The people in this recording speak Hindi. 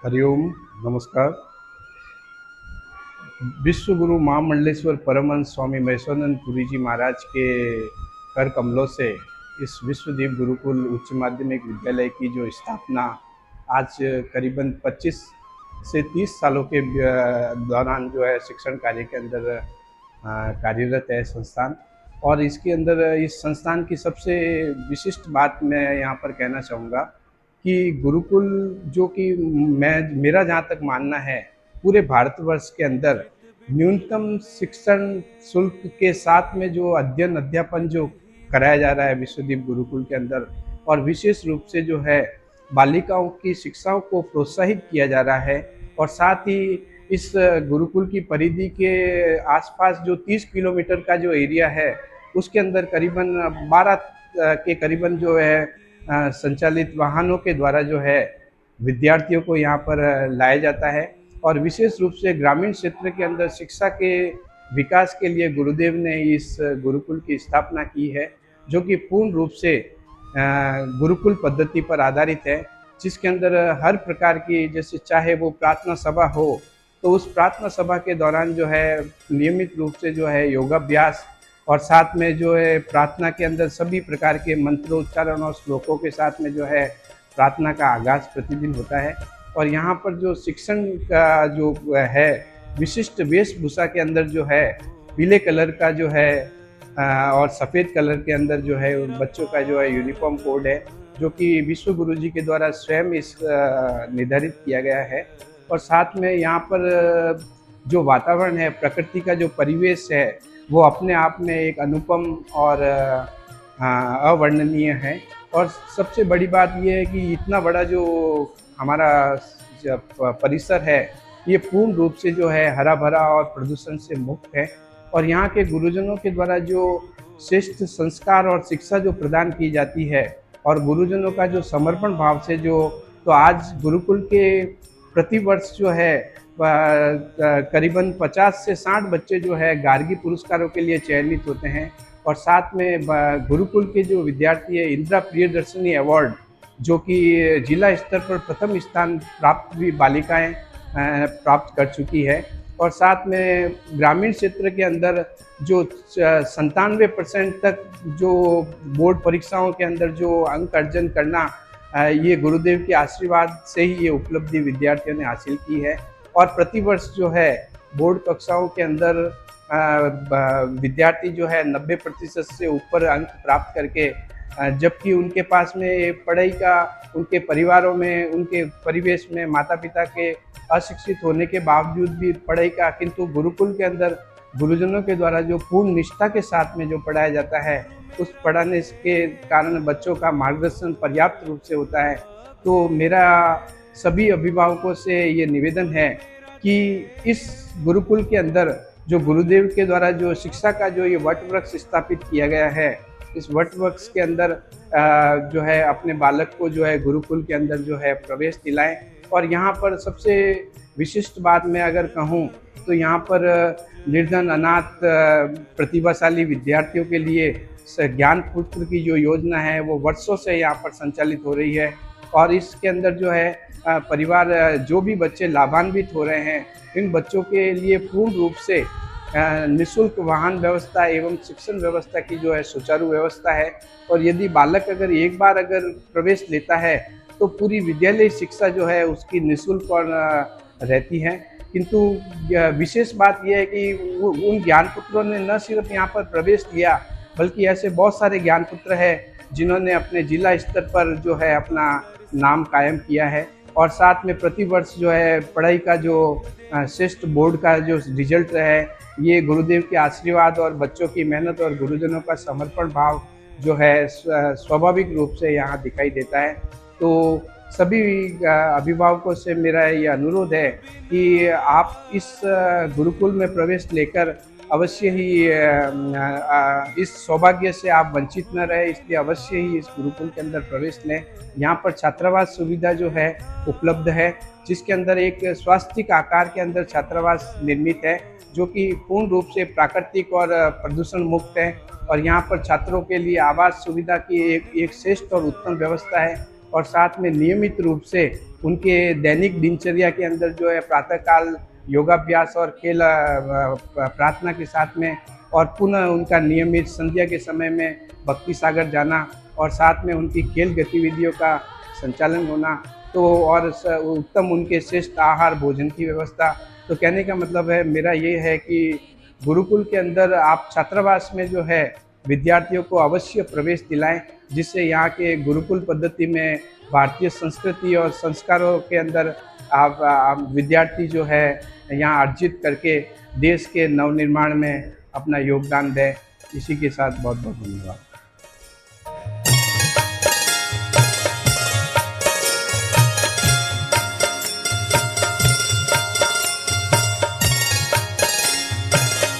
हरिओम। नमस्कार। विश्व गुरु महामंडलेश्वर परमहंस स्वामी महेश्वरानंद पुरी जी महाराज के कर कमलों से इस विश्वदीप गुरुकुल उच्च माध्यमिक विद्यालय की जो स्थापना आज करीबन 25 से 30 सालों के दौरान जो है शिक्षण कार्य के अंदर कार्यरत है संस्थान। और इसके अंदर इस संस्थान की सबसे विशिष्ट बात मैं यहाँ पर कहना चाहूँगा कि गुरुकुल जो कि मेरा जहाँ तक मानना है पूरे भारतवर्ष के अंदर न्यूनतम शिक्षण शुल्क के साथ में जो अध्ययन अध्यापन जो कराया जा रहा है विश्वदीप गुरुकुल के अंदर, और विशेष रूप से जो है बालिकाओं की शिक्षाओं को प्रोत्साहित किया जा रहा है। और साथ ही इस गुरुकुल की परिधि के आसपास जो 30 किलोमीटर का जो एरिया है उसके अंदर करीबन 12 के करीबन जो है संचालित वाहनों के द्वारा जो है विद्यार्थियों को यहाँ पर लाया जाता है। और विशेष रूप से ग्रामीण क्षेत्र के अंदर शिक्षा के विकास के लिए गुरुदेव ने इस गुरुकुल की स्थापना की है, जो कि पूर्ण रूप से गुरुकुल पद्धति पर आधारित है, जिसके अंदर हर प्रकार की, जैसे चाहे वो प्रार्थना सभा हो तो उस प्रार्थना सभा के दौरान जो है नियमित रूप से जो है योगाभ्यास, और साथ में जो है प्रार्थना के अंदर सभी प्रकार के मंत्रोच्चारण और श्लोकों के साथ में जो है प्रार्थना का आगाज़ प्रतिदिन होता है। और यहाँ पर जो शिक्षण का जो है विशिष्ट वेशभूषा के अंदर जो है पीले कलर का जो है और सफ़ेद कलर के अंदर जो है बच्चों का जो है यूनिफॉर्म कोड है, जो कि विश्व गुरु जी के द्वारा स्वयं इस निर्धारित किया गया है। और साथ में यहाँ पर जो वातावरण है, प्रकृति का जो परिवेश है, वो अपने आप में एक अनुपम और अवर्णनीय है। और सबसे बड़ी बात ये है कि इतना बड़ा जो हमारा परिसर है ये पूर्ण रूप से जो है हरा भरा और प्रदूषण से मुक्त है। और यहाँ के गुरुजनों के द्वारा जो श्रेष्ठ संस्कार और शिक्षा जो प्रदान की जाती है, और गुरुजनों का जो समर्पण भाव से जो, तो आज गुरुकुल के प्रतिवर्ष जो है करीबन 50 से 60 बच्चे जो है गार्गी पुरस्कारों के लिए चयनित होते हैं। और साथ में गुरुकुल के जो विद्यार्थी है इंदिरा प्रियदर्शनी अवार्ड, जो कि जिला स्तर पर प्रथम स्थान प्राप्त भी बालिकाएं प्राप्त कर चुकी है। और साथ में ग्रामीण क्षेत्र के अंदर जो 97% तक जो बोर्ड परीक्षाओं के अंदर जो अंक अर्जन करना, ये गुरुदेव के आशीर्वाद से ही ये उपलब्धि विद्यार्थियों ने हासिल की है। और प्रतिवर्ष जो है बोर्ड कक्षाओं के अंदर विद्यार्थी जो है 90% से ऊपर अंक प्राप्त करके, जबकि उनके पास में पढ़ाई का, उनके परिवारों में, उनके परिवेश में माता पिता के अशिक्षित होने के बावजूद भी पढ़ाई का, किंतु गुरुकुल के अंदर गुरुजनों के द्वारा जो पूर्ण निष्ठा के साथ में जो पढ़ाया जाता है, उस पढ़ाने के कारण बच्चों का मार्गदर्शन पर्याप्त रूप से होता है। तो मेरा सभी अभिभावकों से ये निवेदन है कि इस गुरुकुल के अंदर जो गुरुदेव के द्वारा जो शिक्षा का जो ये वट वृक्ष स्थापित किया गया है, इस वट वृक्ष के अंदर जो है अपने बालक को जो है गुरुकुल के अंदर जो है प्रवेश दिलाएं। और यहाँ पर सबसे विशिष्ट बात मैं अगर कहूँ तो यहाँ पर निर्धन अनाथ प्रतिभाशाली विद्यार्थियों के लिए ज्ञान पुत्र की जो योजना है वो वर्षों से यहाँ पर संचालित हो रही है। और इसके अंदर जो है परिवार जो भी बच्चे लाभान्वित हो रहे हैं, इन बच्चों के लिए पूर्ण रूप से निःशुल्क वाहन व्यवस्था एवं शिक्षण व्यवस्था की जो है सुचारू व्यवस्था है। और यदि बालक अगर एक बार अगर प्रवेश लेता है तो पूरी विद्यालय शिक्षा जो है उसकी निःशुल्क और रहती है। किंतु विशेष बात यह है कि उन ज्ञानपुत्रों ने न सिर्फ यहाँ पर प्रवेश लिया, बल्कि ऐसे बहुत सारे ज्ञानपुत्र हैं जिन्होंने अपने जिला स्तर पर जो है अपना नाम कायम किया है। और साथ में प्रतिवर्ष जो है पढ़ाई का जो श्रेष्ठ बोर्ड का जो रिजल्ट है, ये गुरुदेव के आशीर्वाद और बच्चों की मेहनत और गुरुजनों का समर्पण भाव जो है स्वाभाविक रूप से यहाँ दिखाई देता है। तो सभी अभिभावकों से मेरा ये अनुरोध है कि आप इस गुरुकुल में प्रवेश लेकर अवश्य ही इस सौभाग्य से आप वंचित न रहे, इसलिए अवश्य ही इस गुरुकुल के अंदर प्रवेश लें। यहाँ पर छात्रावास सुविधा जो है उपलब्ध है, जिसके अंदर एक स्वास्तिक आकार के अंदर छात्रावास निर्मित है, जो कि पूर्ण रूप से प्राकृतिक और प्रदूषण मुक्त है। और यहाँ पर छात्रों के लिए आवास सुविधा की एक श्रेष्ठ और उत्तम व्यवस्था है, और साथ में नियमित रूप से उनके दैनिक दिनचर्या के अंदर जो है प्रातःकाल योगाभ्यास और खेल प्रार्थना के साथ में, और पुनः उनका नियमित संध्या के समय में भक्ति सागर जाना, और साथ में उनकी खेल गतिविधियों का संचालन होना, तो और उत्तम उनके श्रेष्ठ आहार भोजन की व्यवस्था। तो कहने का मतलब है मेरा ये है कि गुरुकुल के अंदर आप छात्रावास में जो है विद्यार्थियों को अवश्य प्रवेश दिलाएं, जिससे यहाँ के गुरुकुल पद्धति में भारतीय संस्कृति और संस्कारों के अंदर आप विद्यार्थी जो है यहाँ अर्जित करके देश के नवनिर्माण में अपना योगदान दें। इसी के साथ बहुत बहुत धन्यवाद।